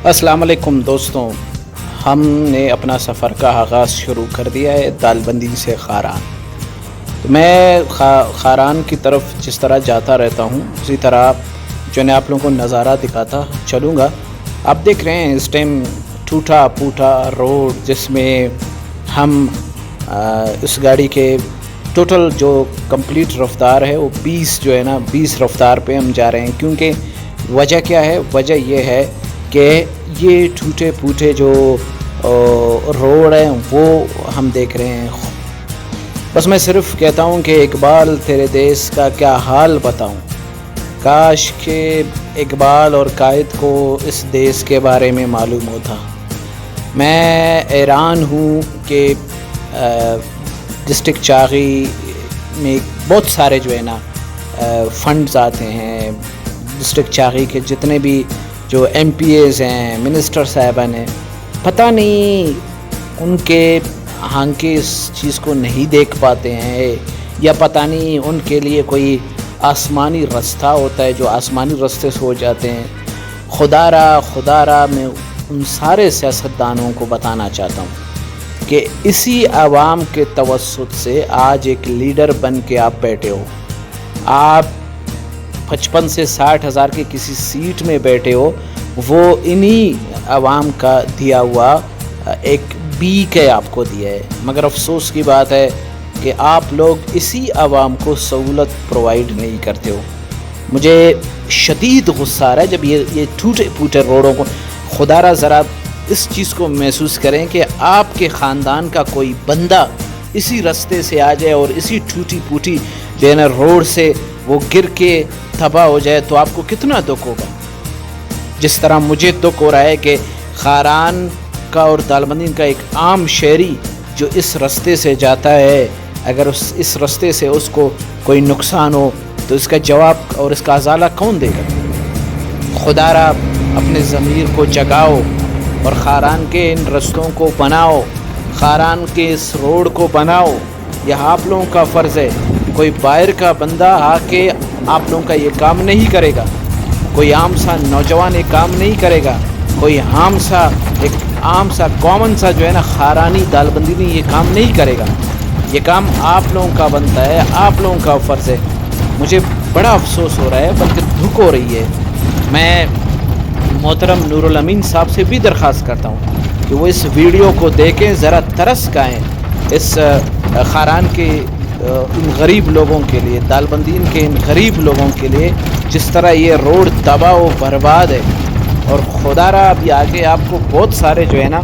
السلام علیکم دوستوں، ہم نے اپنا سفر کا آغاز شروع کر دیا ہے دالبندی سے خاران۔ میں خاران کی طرف جس طرح جاتا رہتا ہوں اسی طرح جو میں آپ لوگوں کو نظارہ دکھاتا چلوں گا۔ آپ دیکھ رہے ہیں اس ٹائم ٹوٹا پھوٹا روڈ، جس میں ہم اس گاڑی کے ٹوٹل جو کمپلیٹ رفتار ہے وہ 20 رفتار پہ ہم جا رہے ہیں۔ کیونکہ وجہ کیا ہے؟ وجہ یہ ہے کہ یہ ٹوٹے پھوٹے جو روڈ ہیں وہ ہم دیکھ رہے ہیں۔ بس میں صرف کہتا ہوں کہ اقبال تیرے دیس کا کیا حال بتاؤں، کاش کہ اقبال اور قائد کو اس دیس کے بارے میں معلوم ہوتا۔ میں حیران ہوں کہ ڈسٹرکٹ چاغی میں بہت سارے جو ہے نا فنڈز آتے ہیں۔ ڈسٹرکٹ چاغی کے جتنے بھی جو ایم پی ایز ہیں، منسٹر صاحبان ہیں، پتہ نہیں ان کے ہانکے اس چیز کو نہیں دیکھ پاتے ہیں، یا پتہ نہیں ان کے لیے کوئی آسمانی رستہ ہوتا ہے جو آسمانی رستے سے ہو جاتے ہیں۔ خدا را میں ان سارے سیاستدانوں کو بتانا چاہتا ہوں کہ اسی عوام کے توسط سے آج ایک لیڈر بن کے آپ بیٹھے ہو۔ آپ 55 سے 60 ہزار کے کسی سیٹ میں بیٹھے ہو، وہ انہی عوام کا دیا ہوا ایک بیک ہے، آپ کو دیا ہے۔ مگر افسوس کی بات ہے کہ آپ لوگ اسی عوام کو سہولت پرووائڈ نہیں کرتے ہو۔ مجھے شدید غصہ آ رہا ہے جب یہ ٹوٹے پھوٹے روڈوں کو، خدا را ذرا اس چیز کو محسوس کریں کہ آپ کے خاندان کا کوئی بندہ اسی رستے سے آ جائے اور اسی ٹوٹی پھوٹی جو ہے نا روڈ سے وہ گر کے تباہ ہو جائے تو آپ کو کتنا دکھ ہوگا۔ جس طرح مجھے دکھ ہو رہا ہے کہ خاران کا اور دالبندی کا ایک عام شہری جو اس رستے سے جاتا ہے، اگر اس رستے سے اس کو کوئی نقصان ہو تو اس کا جواب اور اس کا ازالہ کون دے گا؟ خدا را اپنے ضمیر کو جگاؤ اور خاران کے ان رستوں کو بناؤ، خاران کے اس روڈ کو بناؤ۔ یہ آپ لوگوں کا فرض ہے۔ کوئی باہر کا بندہ آ کے آپ لوگوں کا یہ کام نہیں کرے گا، کوئی عام سا نوجوان یہ کام نہیں کرے گا، کوئی عام سا کامن سا جو ہے نا خارانی دالبندی نہیں یہ کام نہیں کرے گا۔ یہ کام آپ لوگوں کا بنتا ہے، آپ لوگوں کا فرض ہے۔ مجھے بڑا افسوس ہو رہا ہے، بلکہ دکھ ہو رہی ہے۔ میں محترم نور الامین صاحب سے بھی درخواست کرتا ہوں کہ وہ اس ویڈیو کو دیکھیں، ذرا ترس کھائیں اس خاران کے ان غریب لوگوں کے لیے، دالبندین کے ان غریب لوگوں کے لیے، جس طرح یہ روڈ تباہ و برباد ہے۔ اور خدا را ابھی آگے آپ کو بہت سارے جو ہے نا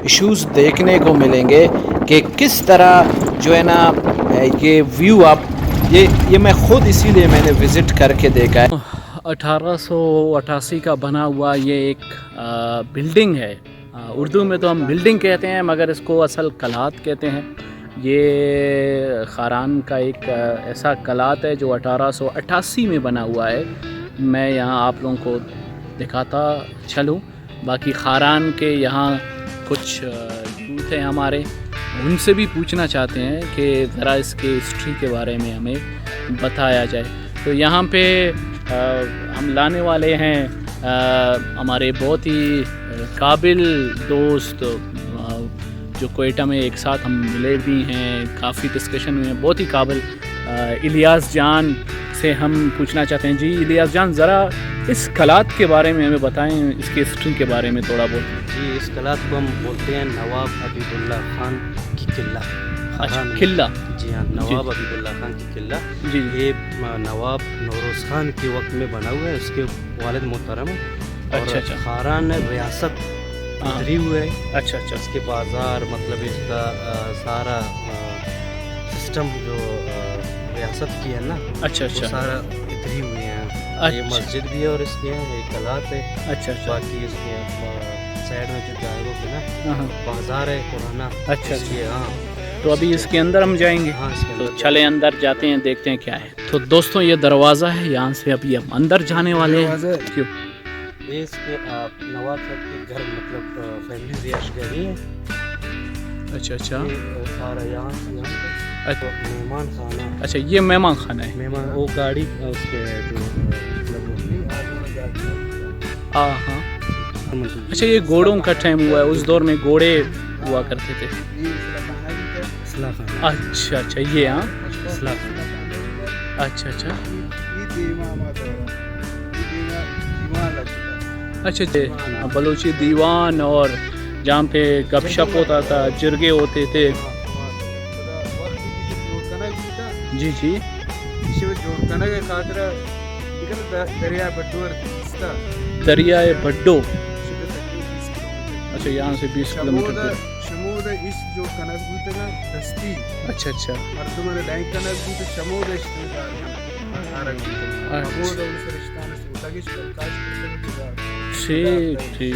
ایشوز دیکھنے کو ملیں گے کہ کس طرح جو ہے نا یہ ویو آپ یہ میں خود اسی لیے میں نے وزٹ کر کے دیکھا ہے۔ 1888 کا بنا ہوا یہ ایک بلڈنگ ہے، اردو میں تو ہم بلڈنگ کہتے ہیں مگر اس کو اصل قلعت کہتے ہیں۔ یہ خاران کا ایک ایسا قلعت ہے جو 1888 میں بنا ہوا ہے۔ میں یہاں آپ لوگوں کو دکھاتا چلوں۔ باقی خاران کے یہاں کچھ یوتھ ہیں ہمارے، ان سے بھی پوچھنا چاہتے ہیں کہ ذرا اس کے ہسٹری کے بارے میں ہمیں بتایا جائے۔ تو یہاں پہ ہم لانے والے ہیں ہمارے بہت ہی قابل دوست جو کوئٹہ میں ایک ساتھ ہم ملے بھی ہیں، کافی ڈسکشن ہوئے ہیں، بہت ہی قابل الیاس جان سے ہم پوچھنا چاہتے ہیں۔ جی الیاس جان، ذرا اس قلعت کے بارے میں ہمیں بتائیں، اس کے ہسٹری کے بارے میں تھوڑا بہت۔ جی، اس قلعت کو ہم بولتے ہیں نواب حبیب اللہ خان کی قلعہ۔ اچھا، قلعہ؟ جی ہاں، نواب حبیب اللہ خان کی قلعہ۔ جی، یہ نواب نوروز خان کے وقت میں بنا ہوا ہے، اس کے والد محترم۔ اچھا، خاران ریاست ادھری ہوئے ہے۔ اچھا، اس کے بازار مطلب اس کا سارا سسٹم جو ریاست کی ہے نا، اچھا سارا ادھری ہوئے ہیں۔ یہ مسجد بھی ہے اور اس کے ایک قلعت ہے۔ اچھا، باقی اس کے سائڈ میں جو جائے گا نا بازار ہے پرانا۔ اچھا، ہاں، تو ابھی اس کے اندر ہم جائیں گے۔ ہاں، تو چلے اندر جاتے ہیں، دیکھتے ہیں کیا ہے۔ تو دوستوں یہ دروازہ ہے، یہاں سے ابھی ہم اندر جانے والے ہیں۔ کیوں؟ یہ اس کے نواب صاحب کے گھر مطلب فیملی رہائش گاہ ہے۔ اچھا، سارا یہاں مہمان خانہ۔ اچھا، یہ مہمان خانہ ہے۔ مہمان وہ گاڑی اس کے جو ہاں، अच्छा, ये घोड़ों का टाइम हुआ है, उस दौर में घोड़े हुआ करते थे। अच्छा अच्छा, ये हाँ, अच्छा अच्छा अच्छा जी, बलूची दीवान और जहाँ पे गपशप होता था, जिरगे होते थे। जी जी, दरियाए भड्डो, अच्छा यहाँ से 20 किलोमीटर दूर। अच्छा अच्छा, ठीक ठीक ठीक।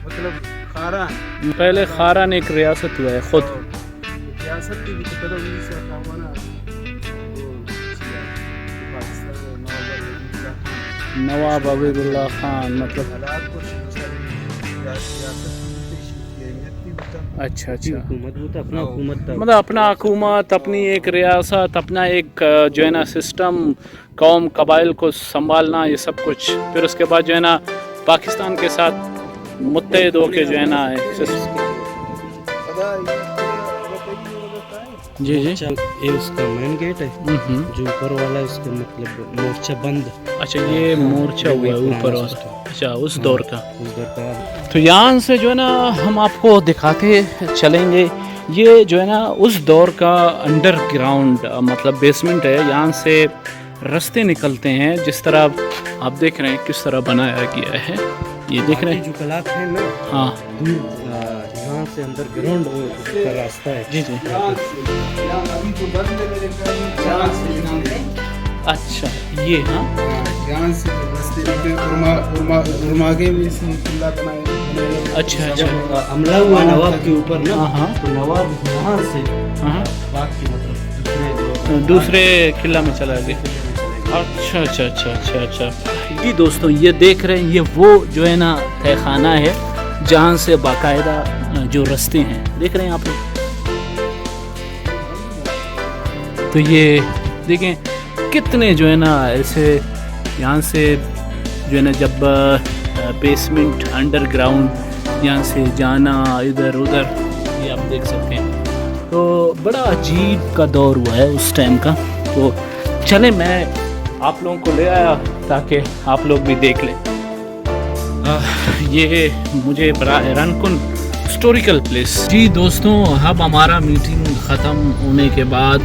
मतलब खारान पहले खारान एक रियासत हुआ है खुद। रियासत की नवाब अबीदुल्ला खान, मतलब अच्छा अच्छा, मतलब अपना हुकूमत, अपनी एक रियासत, अपना एक जो है ना सिस्टम, कौम कबाइल को संभालना, ये सब कुछ। फिर उसके बाद जो है ना पाकिस्तान के साथ मुत्तहिद होके जो है ना जी जी, ये उसका मेन गेट है, जो ऊपर वाला है उसका मतलब मोर्चा बंद। अच्छा, ये मोर्चा हुआ है ऊपर वाला, अच्छा उस दौर का। उस दौर का तो यहाँ से जो है ना हम आपको दिखाते चलेंगे, ये जो है ना उस दौर का अंडरग्राउंड मतलब बेसमेंट है। यहाँ से रास्ते निकलते हैं, जिस तरह आप देख रहे हैं किस तरह बनाया गया है, ये देख रहे हैं जो कलाक है ना, हाँ यहाँ से अंदर ग्राउंड का रास्ता है। जी जी, अच्छा ये हाँ, यहाँ से रास्ते उर्मा के भी किला बनाया। अच्छा अच्छा, हमला हुआ नवाब के ऊपर ना, हाँ तो नवाब यहाँ से हाँ, बाग के मतलब दूसरे किला में चला गया। अच्छा अच्छा अच्छा अच्छा अच्छा जी दोस्तों, ये देख रहे हैं, ये वो जो है ना तहखाना है जहाँ से बाकायदा जो रास्ते हैं देख रहे हैं आप लोग। तो ये देखें कितने जो है ना ऐसे यहाँ से जो है ना जब बेसमेंट अंडरग्राउंड यहाँ से जाना इधर उधर, ये आप देख सकते हैं। तो बड़ा अजीब का दौर हुआ है उस टाइम का। तो चले, मैं आप लोगों को ले आया ताकि आप लोग भी देख लें। ये मुझे बड़ा हैरान कुन हिस्टोरिकल प्लेस। जी दोस्तों, अब हमारा मीटिंग ख़त्म होने के बाद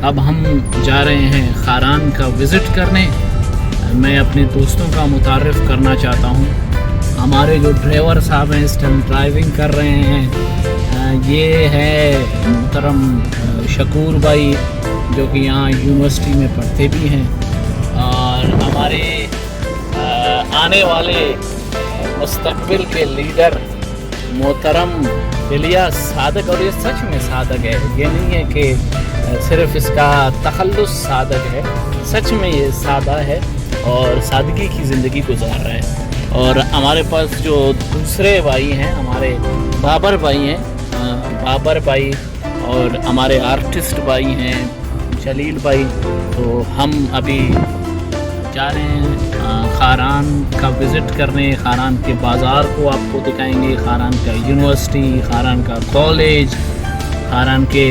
अब हम जा रहे हैं खारान का विज़िट करने। मैं अपने दोस्तों का मुतारफ़ करना चाहता हूँ। हमारे जो ड्राइवर साहब हैं इस टाइम ड्राइविंग कर रहे हैं, ये है मुहतरम शकूर भाई जो कि यहाँ यूनिवर्सिटी में पढ़ते भी हैं, और हमारे आने वाले मुस्तकबिल के लीडर मोहतरम इलियास सादक। और ये सच में सादक है, ये नहीं है कि सिर्फ इसका तखल्लुस सादक है, सच में ये सादा है और सादगी की ज़िंदगी गुजार रहा है। और हमारे पास जो दूसरे भाई हैं, हमारे बाबर भाई हैं, बाबर भाई, और हमारे आर्टिस्ट भाई हैं जलील भाई। तो हम अभी जा रहे हैं खारान का विज़िट करने। खारान के बाज़ार को आपको दिखाएंगे, खारान का यूनिवर्सिटी, खारान का कॉलेज, खारान के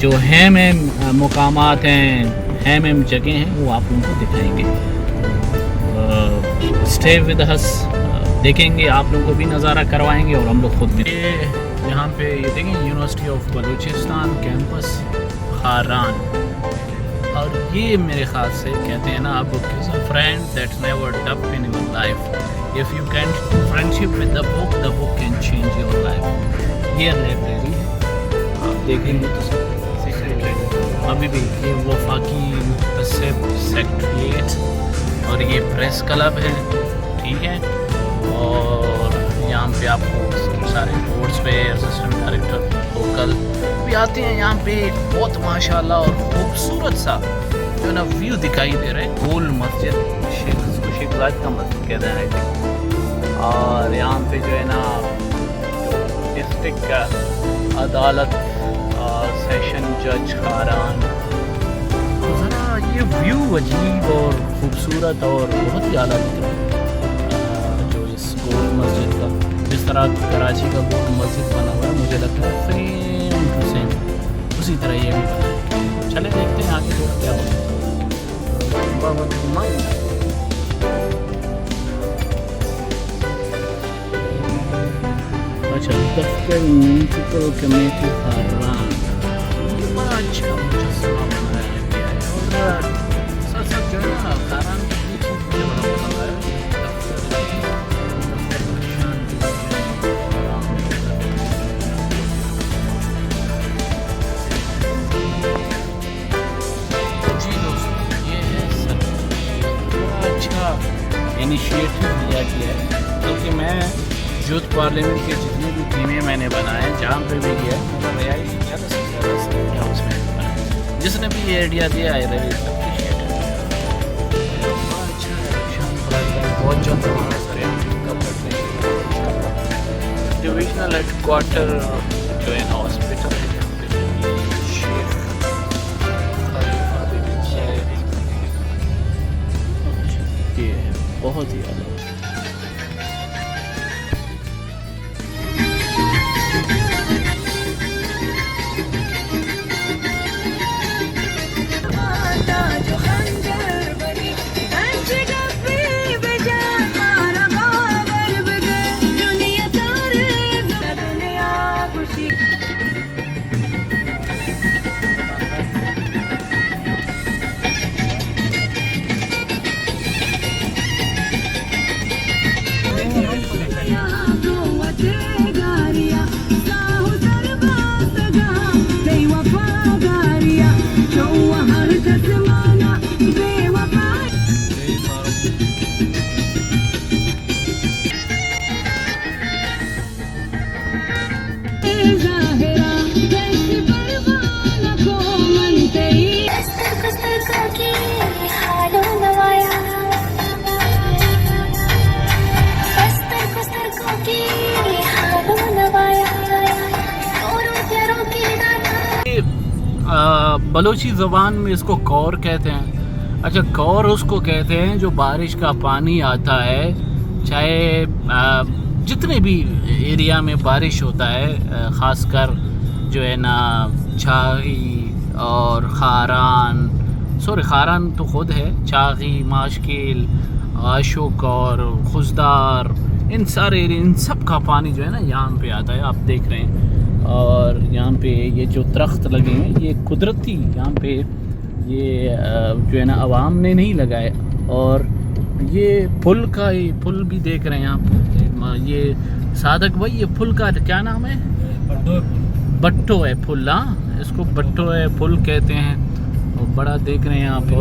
जो हैम मुकामात हैं, हैम जगह हैं, वो आप उनको दिखाएंगे। स्टे विद अस, देखेंगे, आप लोगों को भी नज़ारा करवाएंगे और हम लोग खुद भी। यहाँ पे ये देखें, university of Balochistan campus Kharan. और ये मेरे ख्याल से कहते हैं ना, a book is a friend that never dubbed in your life. If you can friendship with the book can change your life. ये लाइब्रेरी है, आप देखेंगे तो अभी भी ये वफाकी मुहतसिब सेक्रेटरीट, और ये प्रेस क्लब है, ठीक है। और यहाँ पे आपको सारे बोर्ड्स पे असिस्टेंट डायरेक्टर लोकल भी आते हैं। यहाँ पे बहुत माशाल्लाह और खूबसूरत सा जो है ना व्यू दिखाई दे रहा है। गोल मस्जिद, शेख जायद का मस्जिद कहते हैं। और यहाँ पे जो है ना डिस्ट्रिक्ट का अदालत, सेशन जज खारान। ज़रा ये व्यू अजीब और ख़ूबसूरत और बहुत ही आला दिख रहा है जो इस तरह कराची का वो मस्जिद बना हुआ है, मुझे लगता है सेम टू सेम उसी तरह ये भी बना है। चले देखते हैं आगे थोड़ा क्या होगा। अच्छा, दफ्तर म्यूनसिपल कमेटी खारान, ये बड़ा अच्छा मुजस्समा बनाया गया है और साथ साथ जो है ना खारान की ये चीज़ मुझे बड़ा पसंद आया। जी दोस्तों, ये है सर बड़ा अच्छा इनिशिएटिव लिया गया है, बल्कि मैं यूथ पार्लियामेंट के जितने भी टीमें मैंने बनाए जहाँ पे भी गया रिहाइश ज़्यादा से ज़्यादा हाउस में बनाए, जिसने भी ये आइडिया दिया है रवि अप्रिशिएट। बड़ा अच्छा है, बहुत जल्द हमारा सर डिविजनल हेडक्वार्टर जो है ना हॉस्पिटल है यहाँ पे शेख खलीफा बिन जायद, ये बहुत ही अलग। बलोची ज़बान में इसको कौर कहते हैं। अच्छा, कौर उसको कहते हैं जो बारिश का पानी आता है, चाहे जितने भी एरिया में बारिश होता है, ख़ासकर जो है ना छागी और खारान तो ख़ुद है, छागी, माशकिल, आशुक और खुशदार, इन सारे इन सब का पानी जो है ना यहाँ पे आता है, आप देख रहे हैं। और यहाँ पे ये जो दरख्त लगे हैं ये कुदरती यहाँ पे ये जो है ना आवाम ने नहीं लगाए, और ये पुल भी देख रहे हैं आप, ये सादक भाई ये पुल का क्या नाम है? बट्टो है पुल, हाँ इसको बट्टो है पुल कहते हैं, और बड़ा देख रहे हैं आप।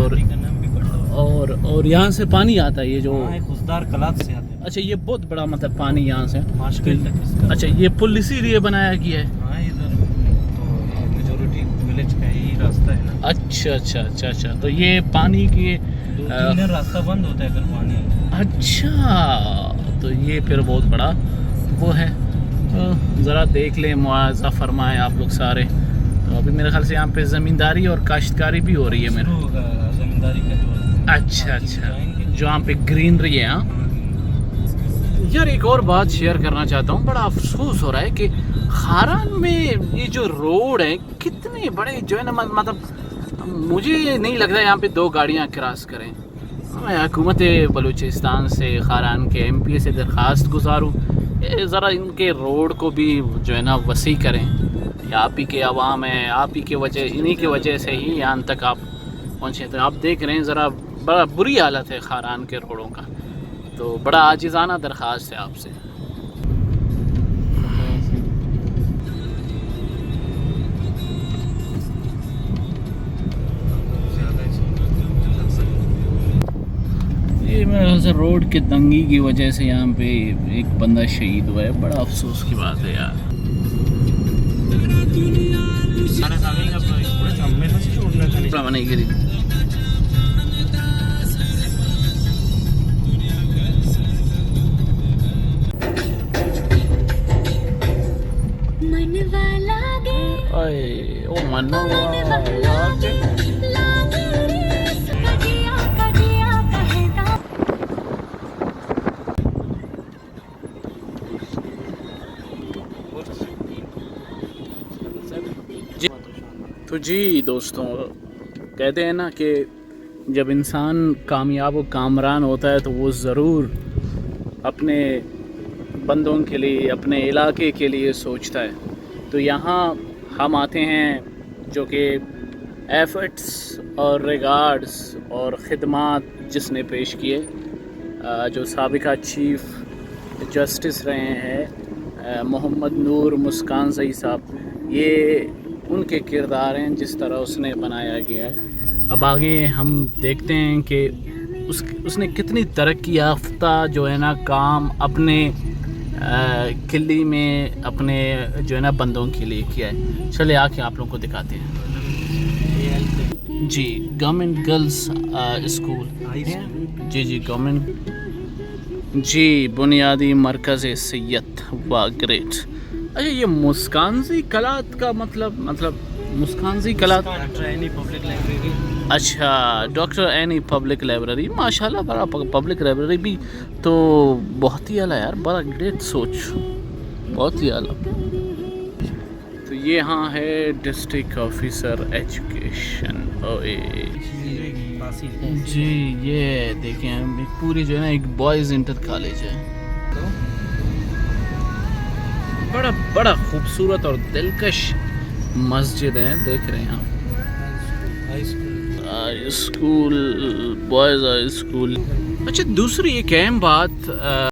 और यहाँ से पानी आता है, ये जो खुशदार कलाब से आता है। अच्छा, ये बहुत बड़ा मतलब पानी यहाँ से माशकिल तक इसका। अच्छा, ये पुल इसीलिए बनाया गया है। हाँ, इधर तो मेजॉरिटी विलेज का ही रास्ता है ना। अच्छा, तो ये पानी की रास्ता बंद होता है अगर पानी। अच्छा, तो ये फिर बहुत बड़ा वो है। तो ज़रा देख लें, मुआवजा फरमाएं आप लोग सारे। तो अभी मेरे ख्याल से यहाँ पे ज़मींदारी और काश्तकारी भी हो रही है मेरे। ज़मींदारी का जो अच्छा, जो यहाँ पे ग्रीनरी है। हाँ यार, एक और बात शेयर करना चाहता हूँ, बड़ा अफसोस हो रहा है कि खारान में ये जो रोड है कितने बड़े जो है ना, मतलब मुझे नहीं लगता यहाँ पे 2 गाड़ियाँ क्रॉस करें। मैं हुकूमत बलूचिस्तान से खारान के MP से दरख्वास्त गुजारूँ, ज़रा इनके रोड को भी जो है ना वसी करें। आप ही के आवाम हैं, आप ही के वजह, इन्हीं की वजह से ही यहाँ तक आप पहुँचे। तो आप देख रहे हैं ज़रा बड़ा बुरी हालत है खारान के रोडों का। तो बड़ा आजिज़ाना दरख्वास्त है आपसे। ये मेरे ख्याल से रोड के तंगी की वजह से यहाँ पे एक बंदा शहीद हुआ है, बड़ा अफसोस की बात है यार। ओ تو جی دوستوں، کہتے ہیں نا کہ جب انسان کامیاب و کامران ہوتا ہے تو وہ ضرور اپنے بندوں کے لیے، اپنے علاقے کے لیے سوچتا ہے. تو یہاں ہم آتے ہیں جو کہ ایفرٹس اور ریگارڈز اور خدمات جس نے پیش کیے، جو سابقہ چیف جسٹس رہے ہیں محمد نور مسکانزئی صاحب، یہ ان کے کردار ہیں جس طرح اس نے بنایا گیا ہے. اب آگے ہم دیکھتے ہیں کہ اس نے کتنی ترقی یافتہ جو ہے نا کام اپنے کلی میں اپنے جو ہے نا بندوں کے لیے کیا ہے. چلے آ کے آپ لوگوں کو دکھاتے ہیں. جی گورنمنٹ گرلز اسکول، جی گورنمنٹ، جی بنیادی مرکز سید، واہ گریٹ. اچھا یہ مسکانزی کلات کا مطلب مسکانزی کلات، اچھا ڈاکٹر اینی پبلک لائبریری، ماشاء اللہ بڑا پبلک لائبریری بھی تو بہت ہی اعلیٰ یار، بڑا گریٹ سوچ، بہت ہی اعلیٰ. تو یہ ہاں ہے ڈسٹرکٹ آفیسر ایجوکیشن. جی یہ دیکھیں پوری جو ہے نا ایک بوائز انٹر کالج ہے، بڑا خوبصورت اور دلکش مسجد ہے، دیکھ رہے ہیں آپ. High school, boys high school. اچھا دوسری ایک اہم بات